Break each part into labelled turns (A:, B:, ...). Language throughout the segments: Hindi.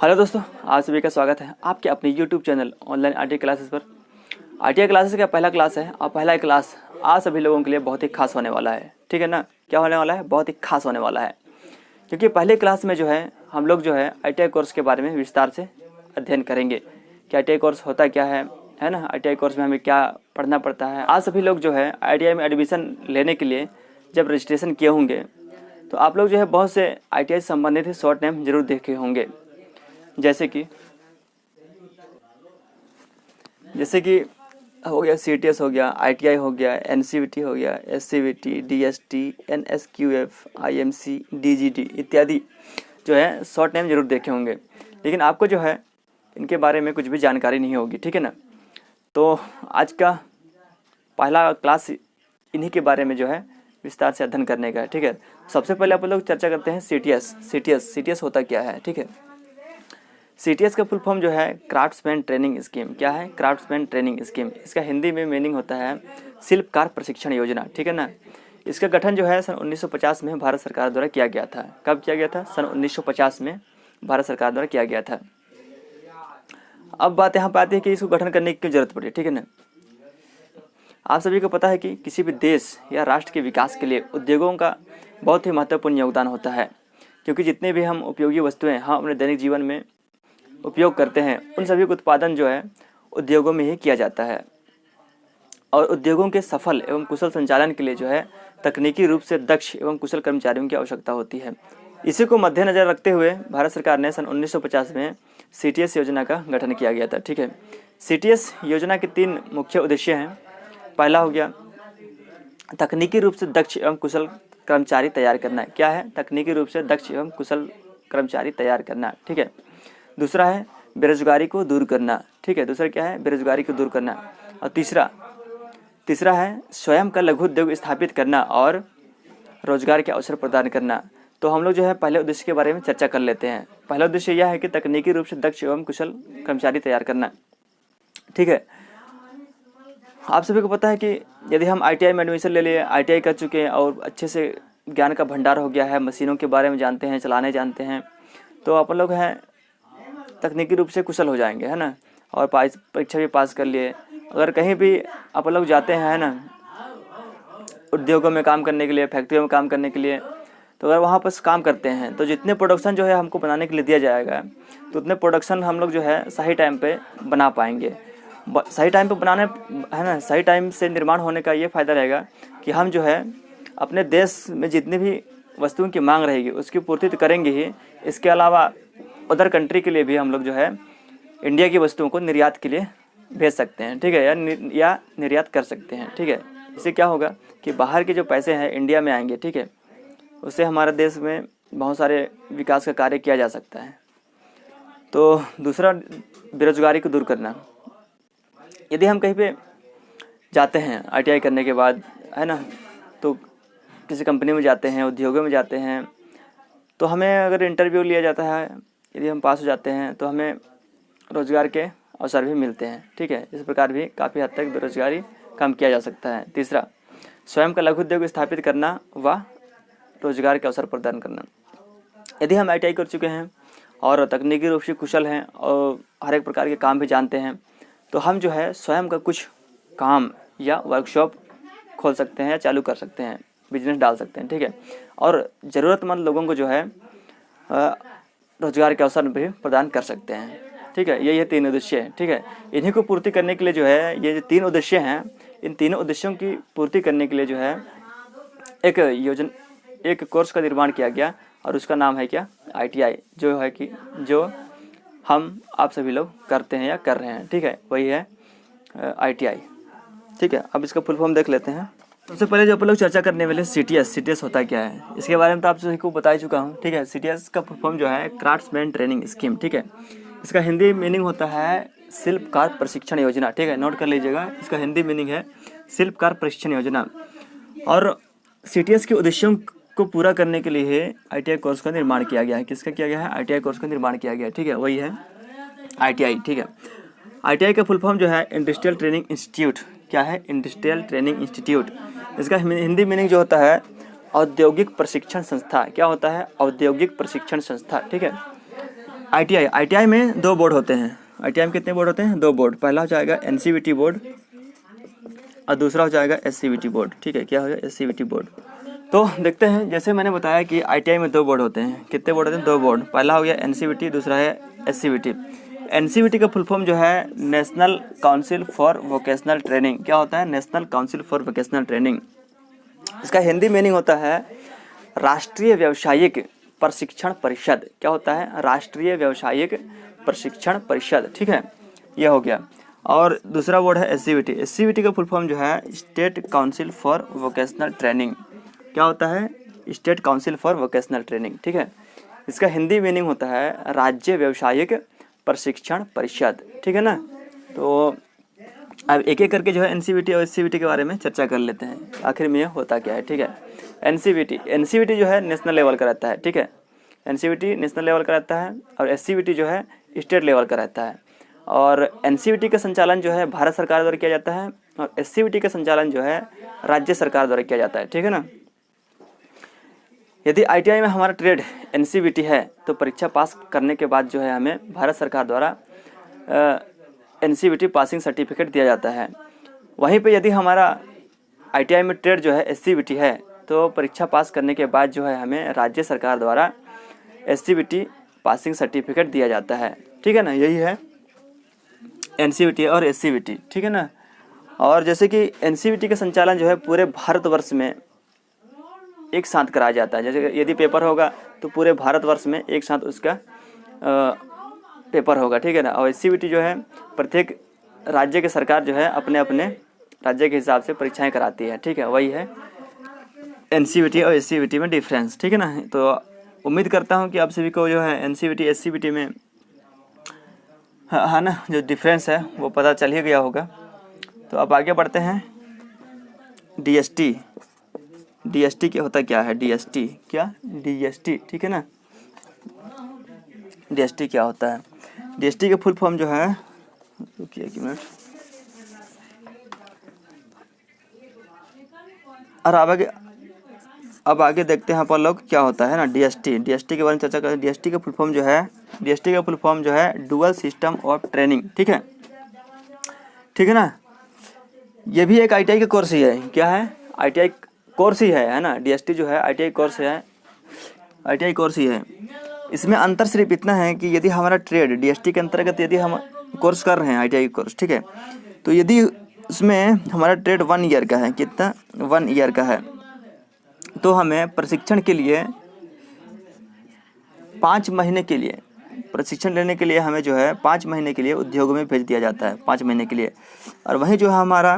A: हेलो दोस्तों, आप सभी का स्वागत है आपके अपने YouTube channel online ITI classes पर। आईटीआई क्लासेस का पहला क्लास है और पहला क्लास आज सभी लोगों के लिए बहुत ही खास होने वाला है। ठीक है ना? क्या होने वाला है? बहुत ही खास होने वाला है, क्योंकि पहले क्लास में जो है हम लोग जो है आईटीआई कोर्स के बारे में विस्तार से अध्ययन करेंगे कि आईटीआई कोर्स होता क्या है ना? आईटीआई कोर्स में हमें क्या पढ़ना पड़ता है। आज सभी लोग जो है आईटीआई में एडमिशन लेने के लिए जब रजिस्ट्रेशन किए होंगे तो आप लोग जो है बहुत से आईटीआई से संबंधित शॉर्ट नेम जरूर देखे होंगे, जैसे कि हो गया सीटीएस, हो गया आईटीआई, हो गया एनसीवीटी, हो गया SCVT, DST, NSQF, IMC, DGT इत्यादि जो है शॉर्ट नेम जरूर देखे होंगे, लेकिन आपको जो है इनके बारे में कुछ भी जानकारी नहीं होगी। ठीक है ना? तो आज का पहला क्लास इन्हीं के बारे में जो है विस्तार से अध्ययन करने का है। ठीक है? सबसे पहले आप लोग चर्चा करते हैं सीटीएस होता क्या है। ठीक है? सीटीएस का फुल फॉर्म जो है क्राफ्ट्समैन ट्रेनिंग स्कीम। क्या है? Craftsman training scheme. इसका हिंदी में मीनिंग होता है शिल्पकार प्रशिक्षण योजना। ठीक है ना? इसका गठन जो है सन 1950 में भारत सरकार द्वारा किया गया था। कब किया गया था? सन 1950 में भारत सरकार द्वारा किया गया था। अब बात यहाँ पर आती है कि इसको गठन करने की क्यों जरूरत पड़ी। ठीक है ना? आप सभी को पता है कि किसी भी देश या राष्ट्र के विकास के लिए उद्योगों का बहुत ही महत्वपूर्ण योगदान होता है, क्योंकि जितने भी हम उपयोगी वस्तुएं हम अपने दैनिक जीवन में उपयोग करते हैं उन सभी का उत्पादन जो है उद्योगों में ही किया जाता है। और उद्योगों के सफल एवं कुशल संचालन के लिए जो है तकनीकी रूप से दक्ष एवं कुशल कर्मचारियों की आवश्यकता होती है। इसी को मद्देनजर रखते हुए भारत सरकार ने सन 1950 में सीटीएस योजना का गठन किया गया था। ठीक है? सीटीएस योजना के 3 मुख्य उद्देश्य हैं। पहला हो गया तकनीकी रूप से दक्ष एवं कुशल कर्मचारी तैयार करना। क्या है? तकनीकी रूप से दक्ष एवं कुशल कर्मचारी तैयार करना। ठीक है? दूसरा है बेरोजगारी को दूर करना। ठीक है? दूसरा क्या है? बेरोजगारी को दूर करना। और तीसरा है स्वयं का लघु उद्योग स्थापित करना और रोजगार के अवसर प्रदान करना। तो हम लोग जो है पहले उद्देश्य के बारे में चर्चा कर लेते हैं। पहला उद्देश्य यह है कि तकनीकी रूप से दक्ष एवं कुशल कर्मचारी तैयार करना। ठीक है? आप सभी को पता है कि यदि हम आईटीआई में एडमिशन ले लिए, आईटीआई कर चुके हैं और अच्छे से ज्ञान का भंडार हो गया है, मशीनों के बारे में जानते हैं, चलाने जानते हैं, तो अपन लोग हैं तकनीकी रूप से कुशल हो जाएंगे, है ना? और परीक्षा भी पास कर लिए। अगर कहीं भी अपन लोग जाते हैं, है ना, उद्योगों में काम करने के लिए, फैक्ट्रियों में काम करने के लिए, तो अगर वहाँ पर काम करते हैं तो जितने प्रोडक्शन जो है हमको बनाने के लिए दिया जाएगा तो उतने प्रोडक्शन हम लोग जो है सही टाइम पे बना पाएंगे। सही टाइम पे बनाने, है ना, सही टाइम से निर्माण होने का ये फ़ायदा रहेगा कि हम जो है अपने देश में जितनी भी वस्तुओं की मांग रहेगी उसकी पूर्ति तो करेंगे ही, इसके अलावा अदर कंट्री के लिए भी हम लोग जो है इंडिया की वस्तुओं को निर्यात के लिए भेज सकते हैं। ठीक है? या निर्यात कर सकते हैं। ठीक है? इससे क्या होगा कि बाहर के जो पैसे हैं इंडिया में आएंगे। ठीक है? उससे हमारे देश में बहुत सारे विकास का कार्य किया जा सकता है। तो दूसरा बेरोजगारी को दूर करना। यदि हम कहीं पे जाते हैं आईटीआई करने के बाद, है ना, तो किसी कंपनी में जाते हैं, उद्योगों में जाते हैं, तो हमें अगर इंटरव्यू लिया जाता है, यदि हम पास हो जाते हैं तो हमें रोज़गार के अवसर भी मिलते हैं। ठीक है? इस प्रकार भी काफ़ी हद तक बेरोजगारी कम किया जा सकता है। तीसरा स्वयं का लघु उद्योग स्थापित करना व रोजगार के अवसर प्रदान करना। यदि हम आईटीआई कर चुके हैं और तकनीकी रूप से कुशल हैं और हर एक प्रकार के काम भी जानते हैं, तो हम जो है स्वयं का कुछ काम या वर्कशॉप खोल सकते हैं या चालू कर सकते हैं, बिजनेस डाल सकते हैं। ठीक है? और ज़रूरतमंद लोगों को जो है रोजगार के अवसर भी प्रदान कर सकते हैं। ठीक है? ये 3 उद्देश्य हैं। ठीक है? इन्हीं को पूर्ति करने के लिए जो है ये जो 3 उद्देश्य हैं, इन तीनों उद्देश्यों की पूर्ति करने के लिए जो है एक कोर्स का निर्माण किया गया और उसका नाम है क्या? आईटीआई, जो हम आप सभी लोग करते हैं या कर रहे हैं। ठीक है? वही है आईटीआई। ठीक है? अब इसका फुल फॉर्म देख लेते हैं। सबसे पहले जो अपन लोग चर्चा करने वाले सीटीएस होता क्या है, इसके बारे में तो आप सभी को बता ही चुका हूँ। ठीक है? सीटीएस का फुल फॉर्म जो है क्राफ्ट्समैन ट्रेनिंग स्कीम। ठीक है? इसका हिंदी मीनिंग होता है शिल्पकार प्रशिक्षण योजना। ठीक है? नोट कर लीजिएगा, इसका हिंदी मीनिंग है शिल्पकार प्रशिक्षण योजना। और सीटीएस के उद्देश्यों को पूरा करने के लिए आईटीआई कोर्स का निर्माण किया गया है। किसका किया गया है? आईटीआई कोर्स का निर्माण किया गया है। ठीक है? वही है आईटीआई। ठीक है? आईटीआई का फुल फॉर्म जो है इंडस्ट्रियल ट्रेनिंग इंस्टीट्यूट। क्या है? Industrial training institute. इसका हिंदी मीनिंग जो होता है औद्योगिक प्रशिक्षण संस्था। क्या होता है? औद्योगिक प्रशिक्षण संस्था। ठीक है? ITI में 2 बोर्ड होते हैं। ITI में कितने बोर्ड होते हैं? 2 बोर्ड। पहला हो जाएगा NCVT बोर्ड और दूसरा हो जाएगा SCVT बोर्ड। ठीक है, क्या हो जाएगा? SCVT board. तो देखते हैं, जैसे मैंने बताया कि ITI में 2 बोर्ड होते हैं। कितने बोर्ड होते हैं? 2 बोर्ड। पहला हो गया NCVT, दूसरा है SCVT। NCVT का फुल फॉर्म जो है national council for vocational training. क्या होता है? National council for vocational training. इसका हिंदी मीनिंग होता है राष्ट्रीय व्यावसायिक प्रशिक्षण परिषद। क्या होता है? राष्ट्रीय व्यावसायिक प्रशिक्षण परिषद। ठीक है, ये हो गया। और दूसरा बोर्ड है SCVT। SCVT का फुल फॉर्म जो है state council for vocational training. क्या होता है? State council for vocational training. ठीक है, इसका हिंदी मीनिंग होता है राज्य व्यावसायिक प्रशिक्षण परिषद। ठीक है ना। तो अब एक एक करके जो है NCVT और SCVT के बारे में चर्चा कर लेते हैं, आखिर में ये होता क्या है। ठीक है, NCVT जो है नेशनल लेवल का रहता है। ठीक है, NCVT नेशनल लेवल का रहता है और SCVT जो है स्टेट लेवल का रहता है। और NCVT का संचालन जो है भारत सरकार द्वारा किया जाता है और SCVT का संचालन जो है राज्य सरकार द्वारा किया जाता है। ठीक है ना। यदि ITI में हमारा ट्रेड NCVT है तो परीक्षा पास करने के बाद जो है हमें भारत सरकार द्वारा NCVT पासिंग सर्टिफिकेट दिया जाता है। वहीं पे यदि हमारा ITI में ट्रेड जो है SCVT है तो परीक्षा पास करने के बाद जो है हमें राज्य सरकार द्वारा SCVT पासिंग सर्टिफिकेट दिया जाता है। ठीक है ना, यही है NCVT और SCVT। ठीक है ना। और जैसे कि NCVT का संचालन जो है पूरे भारतवर्ष में एक साथ कराया जाता है। जैसे यदि पेपर होगा तो पूरे भारतवर्ष में एक साथ उसका पेपर होगा। ठीक है ना। और SCVT जो है प्रत्येक राज्य की सरकार जो है अपने अपने राज्य के हिसाब से परीक्षाएं कराती है। ठीक है, वही है NCVT और SCVT में डिफरेंस। ठीक है ना। तो उम्मीद करता हूं कि आप सभी को जो है NCVT SCVT में हाँ ना जो डिफरेंस है वो पता चल ही गया होगा। तो अब आगे बढ़ते हैं। DST क्या होता क्या है? DST ठीक है ना। DST क्या होता है? DST का फुल फॉर्म जो है, रुकिए एक मिनट, और अब आगे देखते हैं अपन लोग क्या होता है ना। DST के बारे में चर्चा करें। DST का फुल फॉर्म जो है डुअल सिस्टम ऑफ ट्रेनिंग। ठीक है ना। ये भी एक ITI का कोर्स ही है। क्या है? ITI कोर्स ही है ना। DST जो है ITI कोर्स ही है। इसमें अंतर सिर्फ इतना है कि यदि हमारा ट्रेड DST के अंतर्गत यदि हम कोर्स कर रहे हैं ITI कोर्स, ठीक है, तो यदि उसमें हमारा ट्रेड 1 ईयर का है, कितना? 1 ईयर का है, तो हमें प्रशिक्षण के लिए 5 महीने के लिए प्रशिक्षण लेने के लिए हमें जो है 5 महीने के लिए उद्योगों में भेज दिया जाता है, 5 महीने के लिए। और वहीं जो है हमारा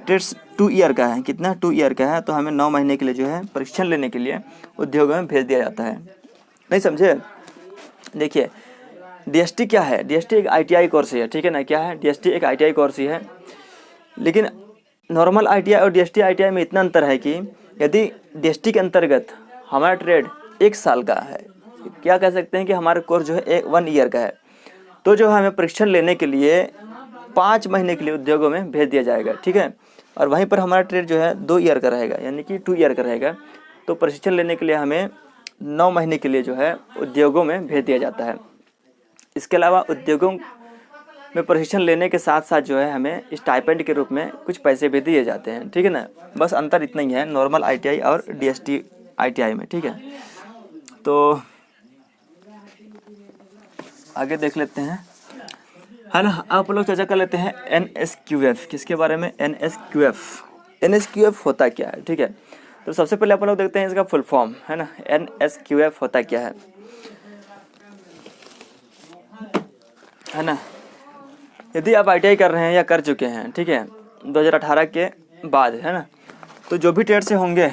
A: ट्रेड 2 ईयर का है, कितना? 2 ईयर का है, तो हमें 9 महीने के लिए जो है प्रशिक्षण लेने के लिए उद्योगों में भेज दिया जाता है। नहीं समझे? देखिए DST क्या है? DST एक ITI कोर्स है। ठीक है ना। क्या है? DST एक ITI कोर्स ही है। लेकिन नॉर्मल ITI और DST ITI में इतना अंतर है कि यदि DST के अंतर्गत हमारा ट्रेड 1 साल का है, क्या कह सकते हैं कि हमारा कोर्स जो है 1 ईयर का है, तो जो हमें प्रशिक्षण लेने के लिए 5 महीने के लिए उद्योगों में भेज दिया जाएगा। ठीक है। और वहीं पर हमारा ट्रेड जो है 2 ईयर का रहेगा, यानी कि 2 ईयर का रहेगा, तो प्रशिक्षण लेने के लिए हमें 9 महीने के लिए जो है उद्योगों में भेज दिया जाता है। इसके अलावा उद्योगों में प्रशिक्षण लेने के साथ साथ जो है हमें स्टाइपेंड के रूप में कुछ पैसे भी दिए जाते हैं। ठीक है ना। बस अंतर इतना ही है नॉर्मल ITI और DST ITI में। ठीक है, तो आगे देख लेते हैं, है ना। आप लोग चर्चा कर लेते हैं NSQF। किसके बारे में? NSQF होता क्या है? ठीक है, तो सबसे पहले अपन लोग देखते हैं इसका फुल फॉर्म, है ना। NSQF होता क्या है ना। यदि आप ITI कर रहे हैं या कर चुके हैं, ठीक है, 2018 के बाद, है ना, तो जो भी ट्रेड से होंगे,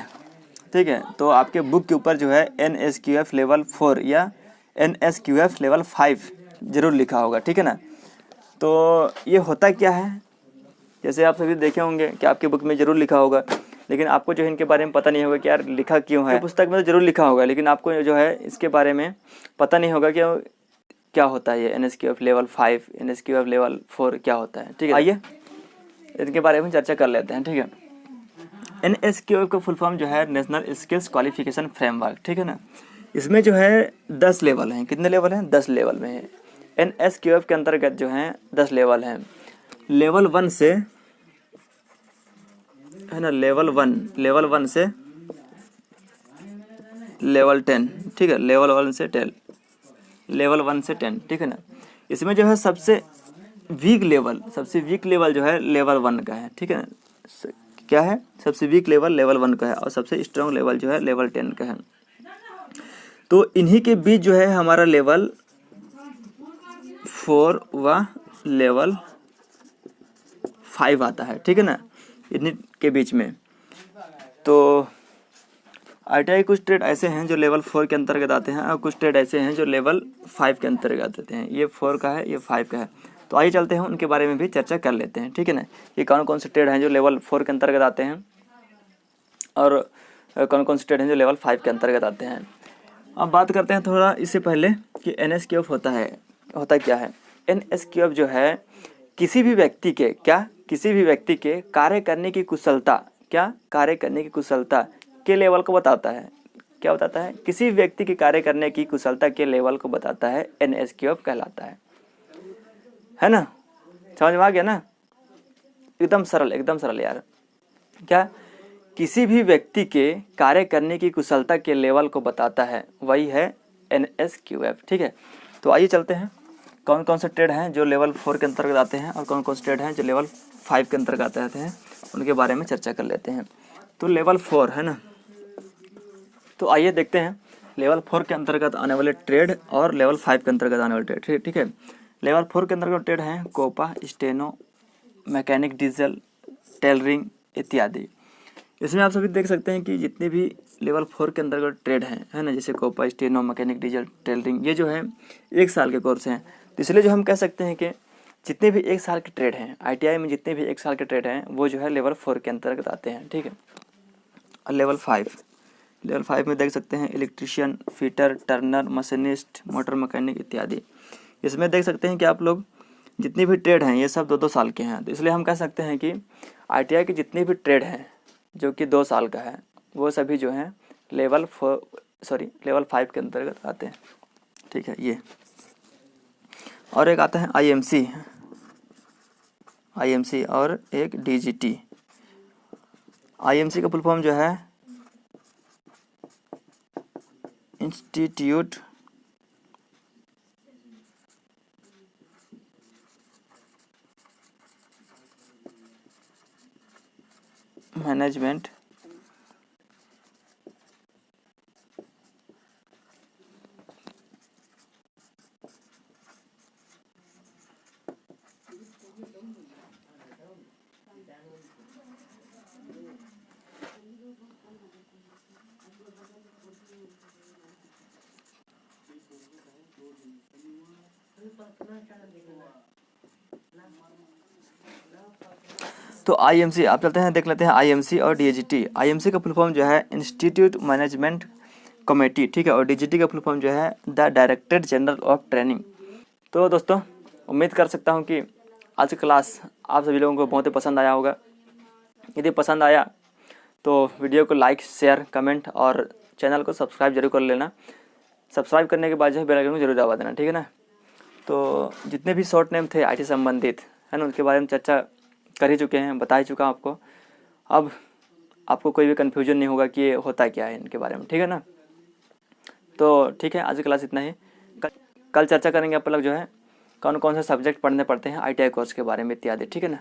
A: ठीक है, तो आपके बुक के ऊपर जो है NSQF लेवल 4 या NSQF लेवल 5 जरूर लिखा होगा। ठीक है ना। तो ये होता क्या है? जैसे आप सभी देखे होंगे कि आपके बुक में जरूर लिखा होगा, लेकिन आपको जो है इनके बारे में पता नहीं होगा कि यार लिखा क्यों है। तो पुस्तक में तो जरूर लिखा होगा, लेकिन आपको जो है इसके बारे में पता नहीं होगा कि क्या होता है ये NSQF लेवल 5, NSQF लेवल 4 क्या होता है। ठीक है, आइए इनके बारे में चर्चा कर लेते हैं। ठीक है, NSQF का फुल फॉर्म जो है नेशनल स्किल्स क्वालिफिकेशन फ्रेमवर्क। ठीक है ना। इसमें जो है 10 लेवल हैं। कितने लेवल हैं? 10 लेवल में है। NSQF के अंतर्गत जो हैं 10 लेवल हैं। लेवल 1 से है ना, लेवल 1 से लेवल 10, ठीक है, लेवल 1 से 10, लेवल 1 से 10, ठीक है ना। इसमें जो है सबसे वीक लेवल जो है लेवल 1 का है, ठीक है ना। क्या है? सबसे वीक लेवल लेवल 1 का है और सबसे स्ट्रॉन्ग लेवल जो है लेवल 10 का है। तो इन्हीं के बीच जो है हमारा लेवल 4 व लेवल 5 आता है, ठीक है ना, इन्हीं के बीच में। तो ITI कुछ ट्रेड ऐसे हैं जो लेवल 4 के अंतर्गत आते हैं और कुछ ट्रेड ऐसे हैं जो लेवल 5 के अंतर्गत आते हैं। ये 4 का है, ये 5 का है। तो आइए चलते हैं उनके बारे में भी चर्चा कर लेते हैं, ठीक है ना। ये कौन कौन से ट्रेड हैं जो लेवल 4 के अंतर्गत आते हैं और कौन कौन से ट्रेड हैं जो लेवल 5 के अंतर्गत आते हैं। अब बात करते हैं थोड़ा इससे पहले कि NSQF होता क्या है। NSQF जो है किसी भी व्यक्ति के कार्य करने की कुशलता के लेवल को बताता है। क्या बताता है? किसी व्यक्ति के कार्य करने की कुशलता के लेवल को बताता है, NSQF कहलाता है ना। समझ में आ गया ना? एकदम सरल यार। क्या? किसी भी व्यक्ति के कार्य करने की कुशलता के लेवल को बताता है, वही है NSQF, ठीक है। तो आइए चलते हैं कौन कौन से ट्रेड हैं जो लेवल 4 के अंतर्गत आते हैं और कौन कौन से ट्रेड हैं जो लेवल 5 के अंतर्गत आते हैं, उनके बारे में चर्चा कर लेते हैं। तो लेवल 4 है ना, तो आइए देखते हैं लेवल 4 के अंतर्गत आने वाले ट्रेड और लेवल 5 के अंतर्गत आने वाले ट्रेड, ठीक है। लेवल 4 के अंतर्गत ट्रेड हैं COPA, steno, mechanic diesel, tailoring इत्यादि। इसमें आप सभी देख सकते हैं कि जितने भी लेवल 4 के अंतर्गत ट्रेड हैं, है ना, जैसे COPA, steno, mechanic diesel, tailoring, ये जो है 1 साल के कोर्स हैं। तो इसलिए जो हम कह सकते हैं कि जितने भी 1 साल के ट्रेड हैं ITI में, जितने भी 1 साल के ट्रेड हैं वो जो है लेवल 4 के अंतर्गत आते हैं, ठीक है। और लेवल 5 में देख सकते हैं electrician, fitter, Turner, machinist, motor mechanic इत्यादि। इसमें देख सकते हैं कि आप लोग जितनी भी ट्रेड हैं ये सब 2-2 साल के हैं। तो इसलिए हम कह सकते हैं कि ITI के जितने भी ट्रेड हैं जो कि 2 साल का है वो सभी जो हैं लेवल 5 के अंतर्गत आते हैं, ठीक है। ये और एक आता है IMC और एक DGT। IMC का फुल फॉर्म जो है इंस्टीट्यूट मैनेजमेंट तो IMC आप चलते हैं देख लेते हैं IMC और DGT। IMC का फुल फॉर्म जो है इंस्टीट्यूट मैनेजमेंट कमेटी, ठीक है, और DGT का फुल फॉर्म जो है the directorate general of training. तो दोस्तों उम्मीद कर सकता हूँ कि आज की क्लास आप सभी लोगों को बहुत ही पसंद आया होगा। यदि पसंद आया तो वीडियो को लाइक, शेयर, कमेंट और चैनल को सब्सक्राइब जरूर कर लेना। सब्सक्राइब करने के बाद जो है बेल आइकन को जरूर दबा देना, ठीक है ना। तो जितने भी शॉर्ट नेम थे IT संबंधित, है ना, उनके बारे में चर्चा कर ही चुके हैं, बता ही चुका आपको। अब आपको कोई भी कन्फ्यूजन नहीं होगा कि ये होता क्या है इनके बारे में, ठीक है ना। तो ठीक है, आज की क्लास इतना ही। कल चर्चा करेंगे अपन लोग जो है कौन कौन से सब्जेक्ट पढ़ने पड़ते हैं ITI कोर्स के बारे में इत्यादि, ठीक है ना।